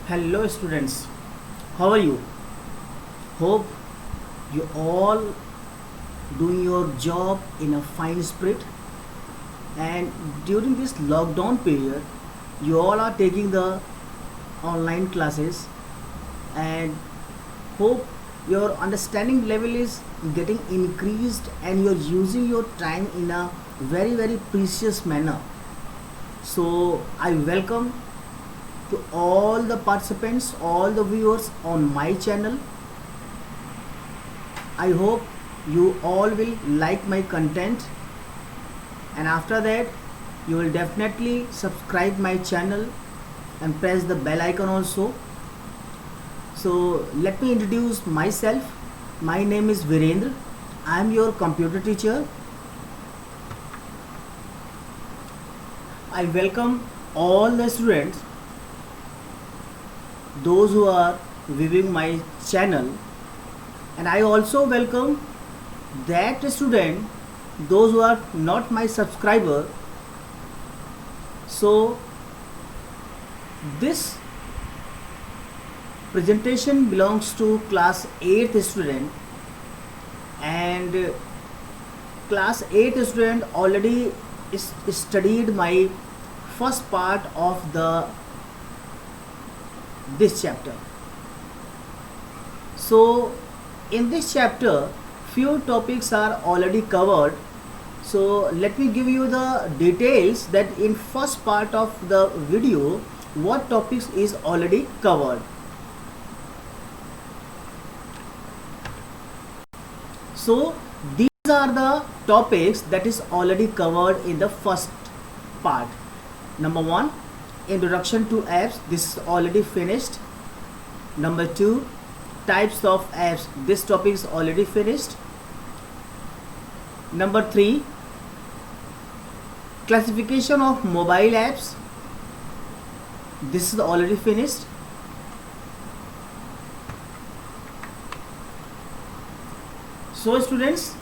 Hello students, how are you? Hope you all doing your job in a fine spirit, and during this lockdown period you all are taking the online classes, and hope your understanding level is getting increased and you're using your time in a very precious manner. So I welcome to all the participants, all the viewers on my channel. I hope you all will like my content, and after that you will definitely subscribe my channel and press the bell icon also. So let me introduce myself. My name is Virendra. I am your computer teacher. I welcome all the students, those who are viewing my channel, and I also welcome that student, those who are not my subscriber. So this presentation belongs to class 8th student, and class 8th student already studied my first part of the this chapter. So in this chapter few topics are already covered. So let me give you the details that in first part of the video what topics is already covered. So these are the topics that is already covered in the first part. Number 1, introduction to apps. This is already finished. Number 2, types of apps. This topic is already finished. Number 3, classification of mobile apps. This is already finished. So students,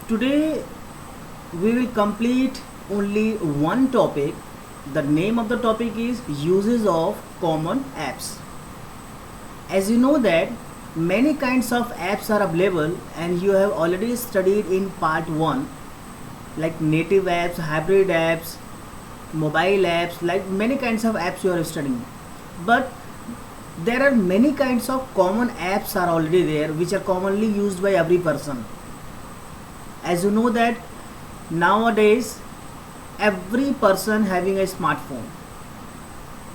today we will complete only one topic. The name of the topic is uses of common apps. As you know that many kinds of apps are available, and you have already studied in part 1, like native apps, hybrid apps, mobile apps, like many kinds of apps you are studying. But there are many kinds of common apps are already there which are commonly used by every person. As you know that nowadays every person having a smartphone.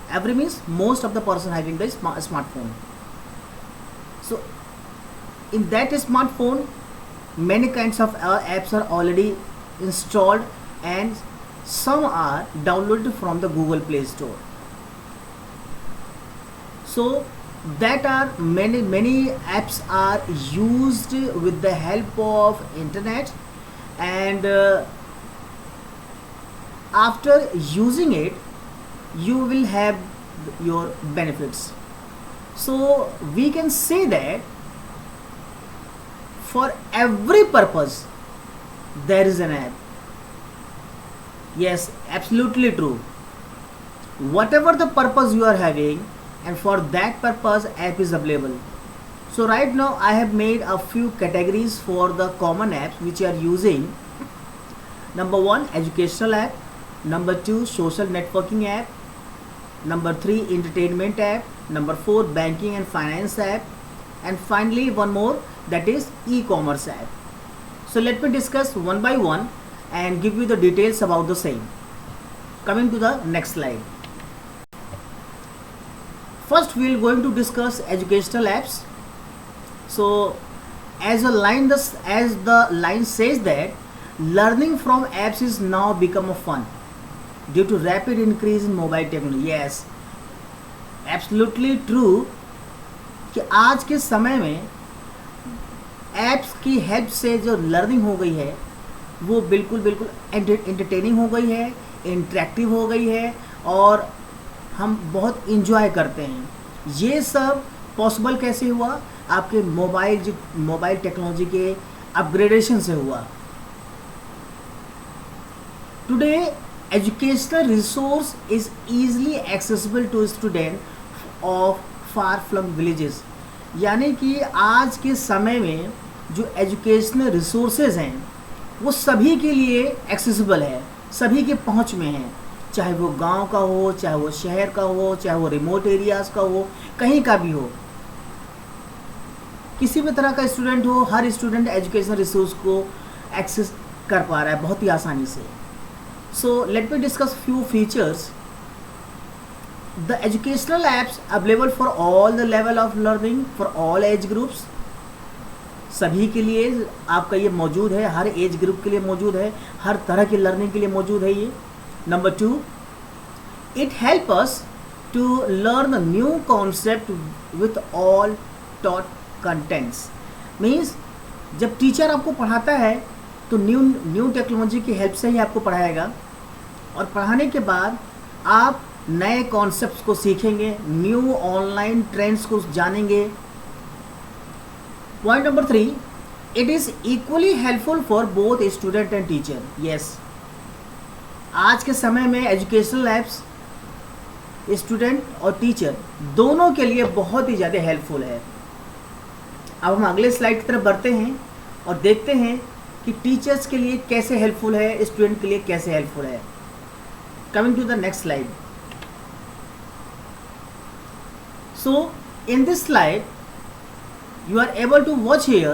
Every means most of the person having the smartphone. So in that smartphone many kinds of apps are already installed, and some are downloaded from the Google Play Store. So that are many apps are used with the help of internet, and after using it you will have your benefits. So we can say that for every purpose there is an app. Yes, absolutely true. Whatever the purpose you are having, and for that purpose app is available. So right now I have made a few categories for the common apps which you are using. Number 1, educational app. Number 2, social networking app. Number 3, entertainment app. Number 4, banking and finance app. And finally one more, that is e-commerce app. So let me discuss one by one and give you the details about the same. Coming to the next slide. First we are going to discuss educational apps. So as the line says that learning from apps is now become a fun due to rapid increase in mobile technology. Yes, absolutely true कि आज के समय में apps की help से जो learning हो गई है वो बिल्कुल एंटरटेनिंग हो गई है, इंटरेक्टिव हो गई है, और हम बहुत इंजॉय करते हैं. ये सब पॉसिबल कैसे हुआ? आपके मोबाइल टेक्नोलॉजी के अपग्रेडेशन से हुआ. Today educational resource is easily accessible to student of far flung villages, यानी कि आज के समय में जो एजुकेशनल रिसोर्सेज हैं वो सभी के लिए एक्सेसिबल है, सभी के पहुंच में है, चाहे वो गांव का हो, चाहे वो शहर का हो, चाहे वो रिमोट एरियाज़ का हो, कहीं का भी हो, किसी भी तरह का स्टूडेंट हो, हर स्टूडेंट एजुकेशनल रिसोर्स को एक्सेस कर पा रहा है बहुत ही आसानी से. So let me discuss few features. The educational apps available for all the level of learning for all age groups, सभी के लिए आपका ये मौजूद है, हर एज ग्रुप के लिए मौजूद है, हर तरह की लर्निंग के लिए मौजूद है ये. Number 2, it help us to learn new concept with all taught contents. Means जब टीचर आपको पढ़ाता है तो न्यू टेक्नोलॉजी की हेल्प से ही आपको पढ़ाएगा, और पढ़ाने के बाद आप नए कॉन्सेप्ट्स को सीखेंगे, न्यू ऑनलाइन ट्रेंड्स को जानेंगे. Point number 3, it is equally helpful for both student and teacher. Yes, आज के समय में एजुकेशनल ऐप्स स्टूडेंट और टीचर दोनों के लिए बहुत ही ज़्यादा हेल्पफुल है. अब हम अगले स्लाइड की तरफ बढ़ते हैं और देखते हैं कि टीचर्स के लिए कैसे हेल्पफुल है, स्टूडेंट के लिए कैसे हेल्पफुल है. Coming to the next slide. So in this slide you are able to watch here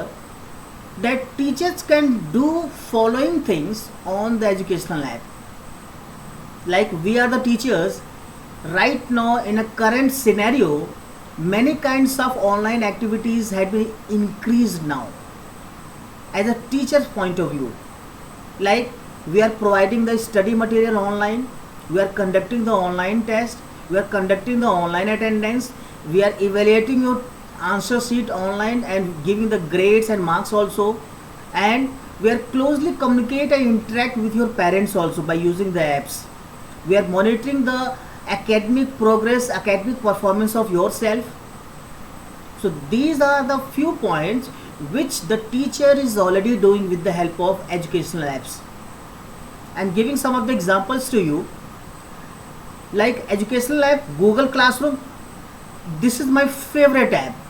that teachers can do following things on the educational app. Like we are the teachers right now in a current scenario, many kinds of online activities have been increased now as a teacher's point of view. Like we are providing the study material online, we are conducting the online test, we are conducting the online attendance, we are evaluating your answer sheet online and giving the grades and marks also, and we are closely communicate and interact with your parents also by using the apps. We are monitoring the academic progress, academic performance of yourself. So these are the few points which the teacher is already doing with the help of educational apps. I'm giving some of the examples to you, like educational app Google Classroom. This is my favorite app,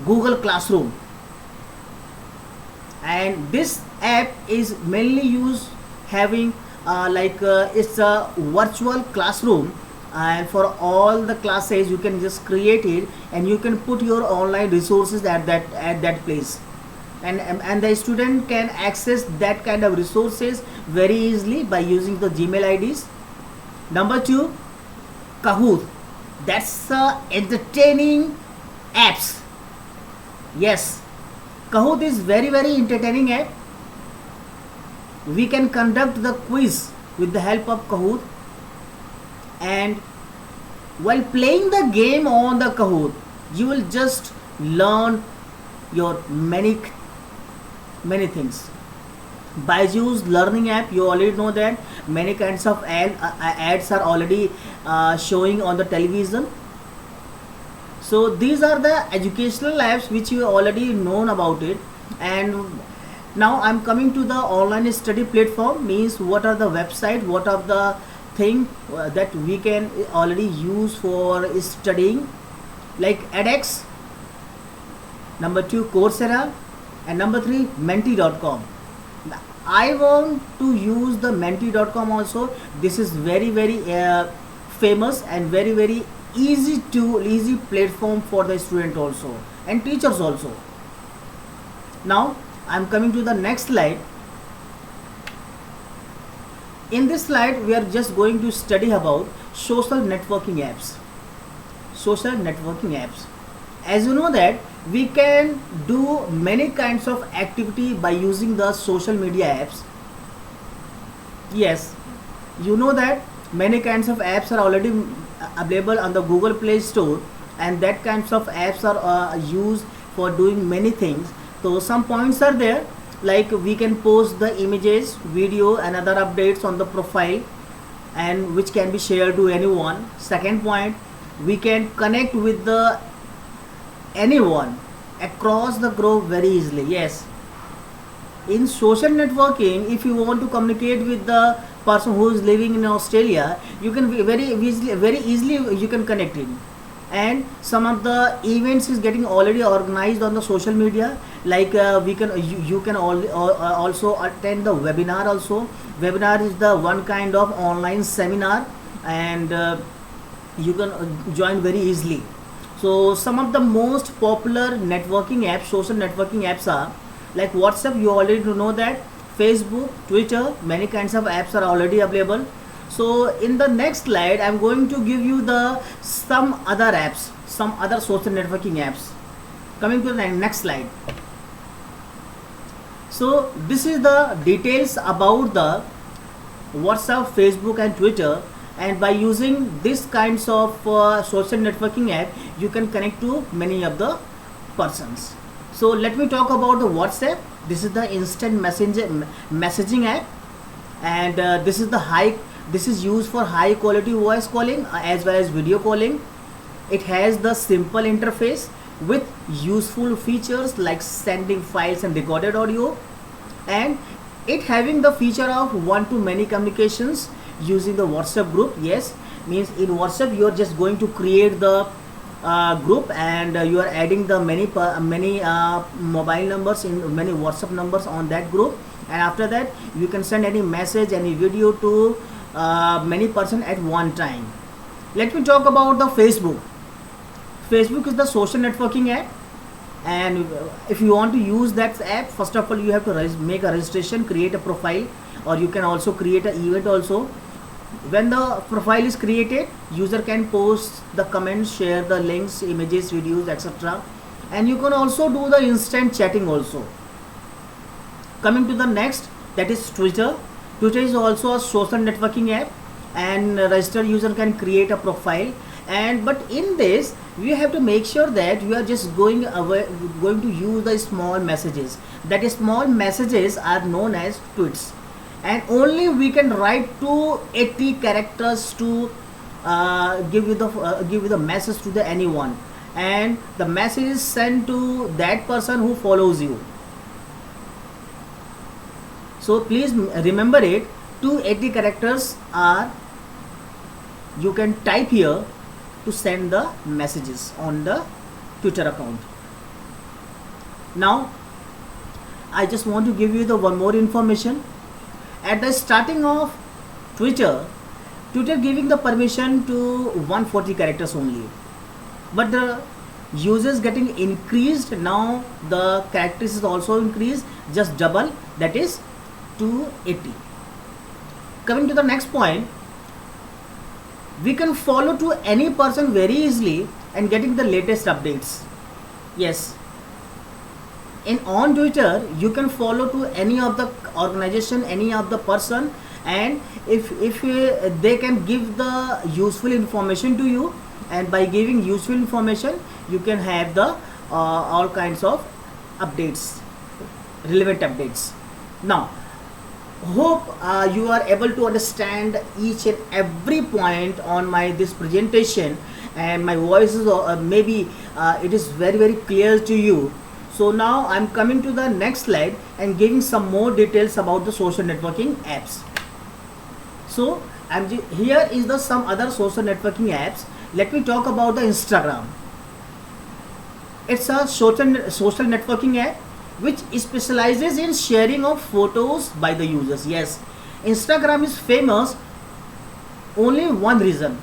Google Classroom, and this app is mainly used having it's a virtual classroom, and for all the classes you can just create it and you can put your online resources at that place, and the student can access that kind of resources very easily by using the Gmail IDs. Number 2, Kahoot. That's entertaining apps. Yes, Kahoot is very entertaining app. We can conduct the quiz with the help of Kahoot, and while playing the game on the Kahoot, you will just learn your many things. Byju's learning app, you already know that many kinds of ads are already showing on the television. So these are the educational apps which you already known about it. And now I'm coming to the online study platform. Means what are the website, what are the thing that we can already use for studying, like edX. Number 2, Coursera, and number 3, Menti.com. I want to use the Menti.com also. This is very famous and very easy platform for the student also and teachers also. Now I'm coming to the next slide. In this slide we are just going to study about social networking apps. Social networking apps, as you know that we can do many kinds of activity by using the social media apps. Yes, you know that many kinds of apps are already available on the Google Play Store, and that kinds of apps are used for doing many things. So some points are there, like we can post the images, video and other updates on the profile, and which can be shared to anyone. Second point, we can connect with the anyone across the globe very easily. Yes, in social networking, if you want to communicate with the person who is living in Australia, you can very easily you can connect in. and some of the events is getting already organized on the social media, like we can you can also attend the webinar also. Webinar is the one kind of online seminar, and you can join very easily. So some of the most popular networking apps, social networking apps are like WhatsApp. You already know that. Facebook, Twitter, many kinds of apps are already available. So in the next slide, I'm going to give you the some other apps, some other social networking apps. Coming to the next slide. So this is the details about the WhatsApp, Facebook, and Twitter. And by using this kinds of social networking app, you can connect to many of the persons. So let me talk about the WhatsApp. This is the instant messaging app, and this is used for high quality voice calling as well as video calling. It has the simple interface with useful features like sending files and recorded audio, and it having the feature of one to many communications using the WhatsApp group. Yes, means in WhatsApp you are just going to create the group, and you are adding the many mobile numbers in many WhatsApp numbers on that group, and after that you can send any message, any video to many person at one time. Let me talk about the Facebook. Facebook is the social networking app, and if you want to use that app, first of all you have to make a registration, create a profile, or you can also create an event also. When the profile is created, user can post the comments, share the links, images, videos, etc. And you can also do the instant chatting also. Coming to the next, that is Twitter. Twitter is also a social networking app, and registered user can create a profile. But in this, we have to make sure that you are just going to use the small messages. That is, small messages are known as tweets, and only we can write to 80 characters to give you the message to the anyone, and the message is sent to that person who follows you. So please remember it. 280 characters are you can type here to send the messages on the Twitter account. Now I just want to give you the one more information. At the starting of Twitter giving the permission to 140 characters only, but the users getting increased. Now the characters is also increased, just double, that is 280. Coming to the next point, we can follow to any person very easily and getting the latest updates. Yes, on Twitter you can follow to any of the organization, any of the person, and if they can give the useful information to you, and by giving useful information you can have the all kinds of updates, relevant updates. Now hope you are able to understand each and every point on my this presentation, and my voice is maybe it is very clear to you. So now I'm coming to the next slide and giving some more details about the social networking apps. So here is the some other social networking apps. Let me talk about the Instagram. It's a social networking app which specializes in sharing of photos by the users. Yes, Instagram is famous only one reason,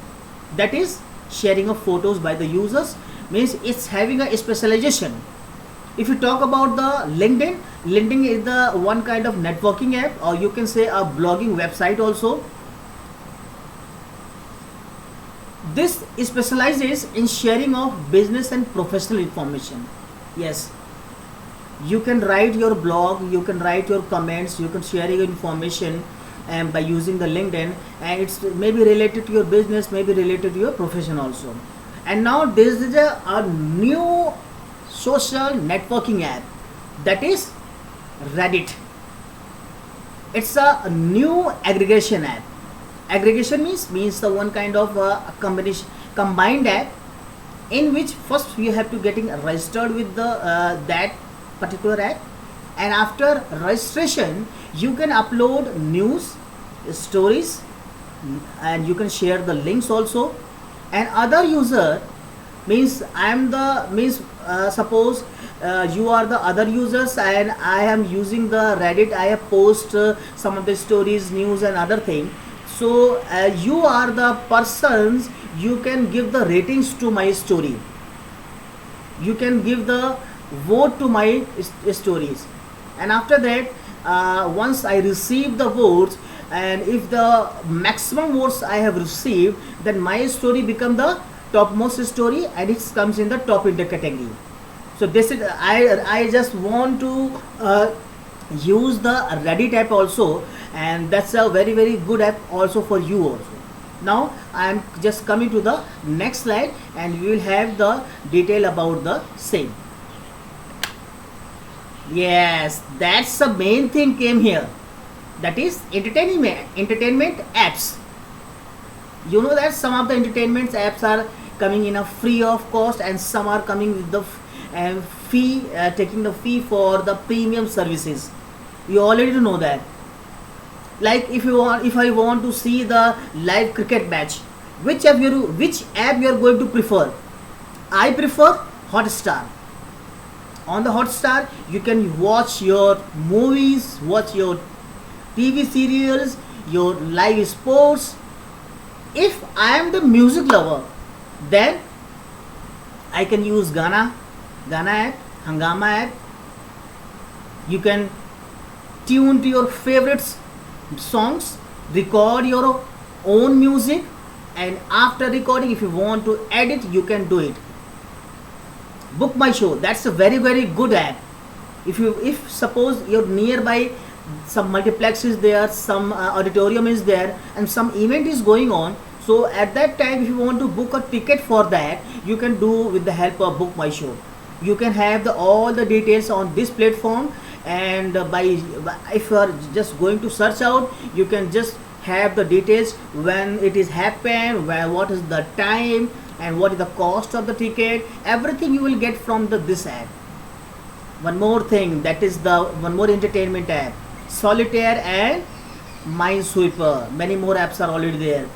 that is sharing of photos by the users, means it's having a specialization. If you talk about the LinkedIn is the one kind of networking app, or you can say a blogging website also. This specializes in sharing of business and professional information. Yes, you can write your blog, you can write your comments, you can share your information, and by using the LinkedIn, and it's maybe related to your business, maybe related to your profession also. And now this is a new social networking app, that is Reddit. It's a new aggregation app. Aggregation means the one kind of combined app, in which first you have to getting registered with the that particular app, and after registration you can upload news, stories, and you can share the links also, and other user Means I am the means suppose you are the other users and I am using the Reddit. I have post some of the stories, news and other thing. So you are the persons, you can give the ratings to my story, you can give the vote to my stories. And after that, once I receive the votes, and if the maximum votes I have received, then my story become the topmost story and it comes in the top in the category. So this is I just want to use the Reddit app also, and that's a very very good app also for you also. Now I am just coming to the next slide and we will have the detail about the same. Yes, that's the main thing came here, that is entertainment apps. You know that some of the entertainment apps are coming in a free of cost and some are coming with the fee, taking the fee for the premium services. You already know that. Like if I want to see the live cricket match, which app you are going to prefer? I prefer Hotstar. On the Hotstar you can watch your movies, watch your TV serials, your live sports. If I am the music lover, then I can use Gana app, Hangama app. You can tune to your favorites songs, record your own music, and after recording, if you want to edit, you can do it. Book My Show, that's a very very good app. If suppose you're nearby, some multiplex is there, some auditorium is there, and some event is going on, so at that time if you want to book a ticket for that, you can do with the help of Book My Show. You can have all the details on this platform, and if you are just going to search out, you can just have the details when it is happened, what is the time, and what is the cost of the ticket. Everything you will get from this app. One more thing, that is the one more entertainment app, Solitaire and Minesweeper. Many more apps are already there.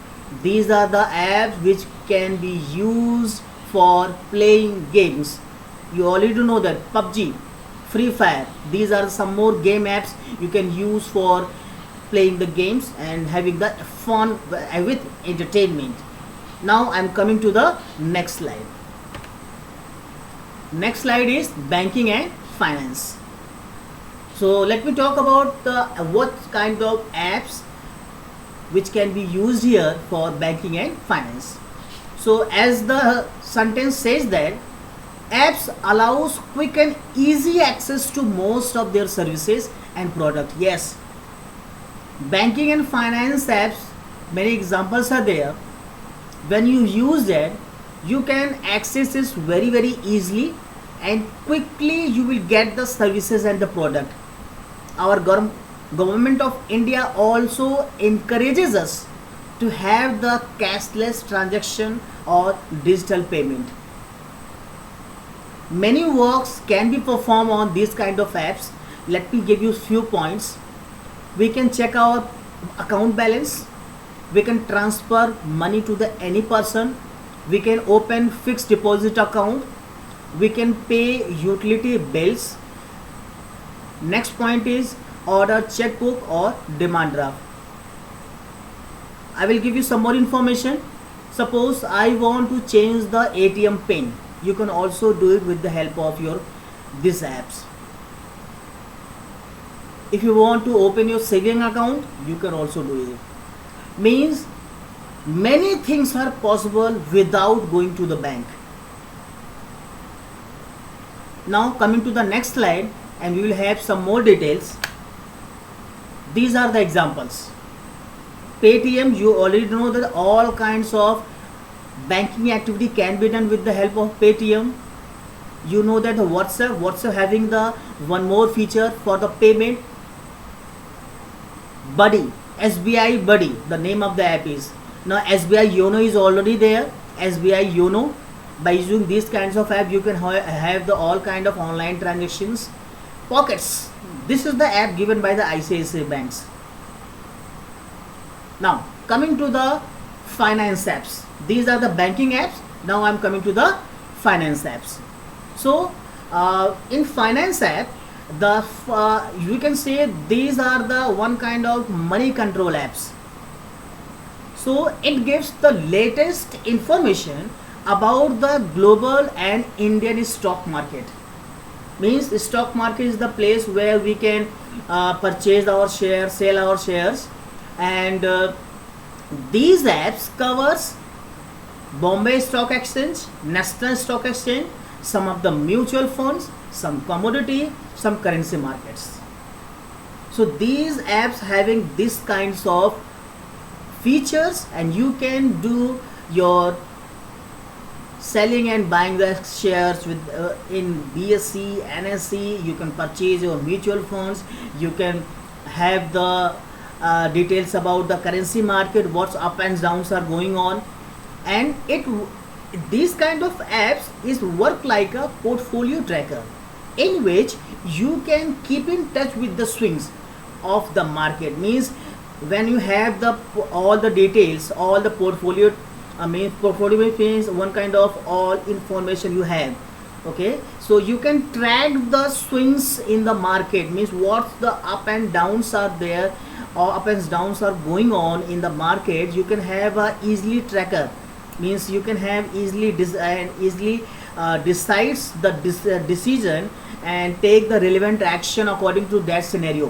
These are the apps which can be used for playing games. You already know that PUBG, Free Fire, these are some more game apps you can use for playing the games and having the fun with entertainment. Now I am coming to the next slide. Next slide is banking and finance. So let me talk about what kind of apps which can be used here for banking and finance. So as the sentence says that apps allows quick and easy access to most of their services and product. Yes, banking and finance apps, many examples are there. When you use that, you can access this very very easily and quickly you will get the services and the product. Our government of India also encourages us to have the cashless transaction or digital payment. Many works can be performed on these kind of apps. Let me give you few points. We can check our account balance, we can transfer money to any person, we can open fixed deposit account, we can pay utility bills. Next point is order checkbook or demand draft. I will give you some more information. Suppose I want to change the ATM pin, you can also do it with the help of these apps. If you want to open your saving account, you can also do it. Means many things are possible without going to the bank. Now coming to the next slide and we will have some more details. These are the examples. Paytm, you already know that all kinds of banking activity can be done with the help of Paytm. You know that the WhatsApp having the one more feature for the payment, Buddy, SBI Buddy, the name of the app is. Now SBI Yono is already there. SBI Yono, by using these kinds of app you can have all kind of online transactions. Pockets, this is the app given by the ICICI banks. Now coming to the finance apps, these are the banking apps. Now I am coming to the finance apps. So in finance app, you can say these are the one kind of money control apps. So it gives the latest information about the global and Indian stock market. Means the stock market is the place where we can purchase our shares, sell our shares, and these apps covers Bombay Stock Exchange, National Stock Exchange, some of the mutual funds, some commodity, some currency markets. So these apps having these kinds of features, and you can do your selling and buying the shares with in BSE, NSE. You can purchase your mutual funds. You can have the details about the currency market, what's up and downs are going on, and these kind of apps is work like a portfolio tracker, in which you can keep in touch with the swings of the market. Means when you have the all the details, all the portfolio, portfolio means one kind of all information you have. Okay, so you can track the swings in the market, means what the up and downs are there, or up and downs are going on in the market. You can have a easily tracker, means you can have easily decides the decision and take the relevant action according to that scenario.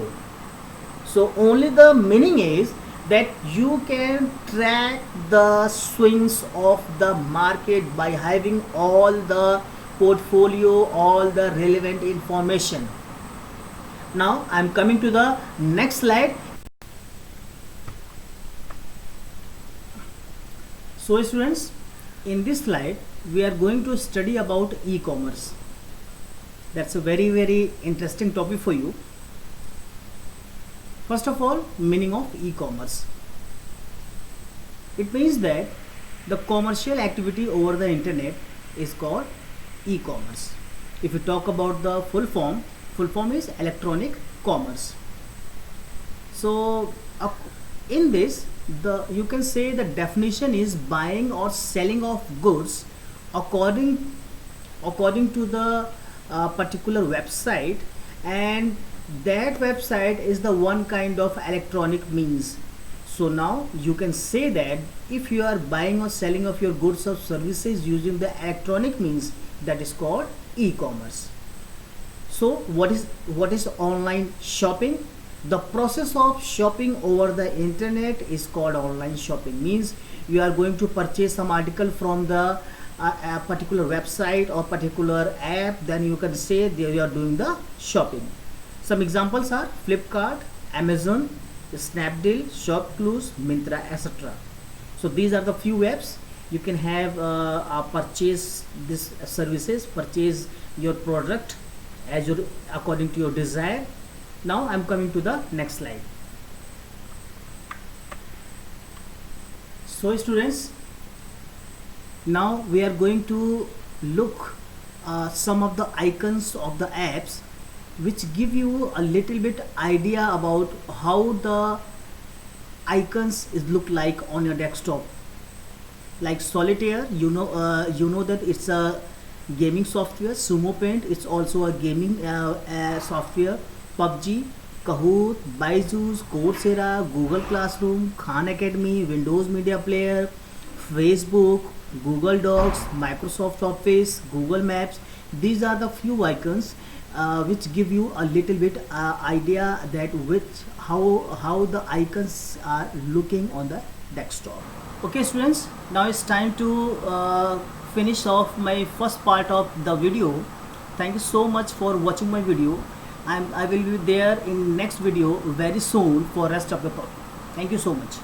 So only the meaning is that you can track the swings of the market by having all the portfolio, all the relevant information. Now I am coming to the next slide. So students, in this slide we are going to study about e-commerce. That's a very interesting topic for you. First of all, meaning of e-commerce. It means that the commercial activity over the internet is called e-commerce. If you talk about the full form is electronic commerce. So in this, you can say the definition is buying or selling of goods according to the particular website, and that website is the one kind of electronic means. So now you can say that if you are buying or selling of your goods or services using the electronic means, that is called e-commerce. So what is online shopping? The process of shopping over the internet is called online shopping. Means you are going to purchase some article from the a particular website or particular app, then you can say that you are doing the shopping. Some examples are Flipkart, Amazon, Snapdeal, Shopcluse, Myntra, etc. So these are the few apps you can have purchase these services, purchase your product according to your desire. Now I am coming to the next slide. So students, now we are going to look some of the icons of the apps which give you a little bit idea about how the icons look like on your desktop. Like Solitaire, you know that it's a gaming software. Sumo Paint, it's also a gaming software. PUBG, Kahoot, Byju's, Coursera, Google Classroom, Khan Academy, Windows Media Player, Facebook, Google Docs, Microsoft Office, Google Maps. These are the few icons which give you a little bit idea that how the icons are looking on the desktop. Okay students, now it's time to finish off my first part of the video. Thank you so much for watching my video. I will be there in next video very soon for rest of the topic. Thank you so much.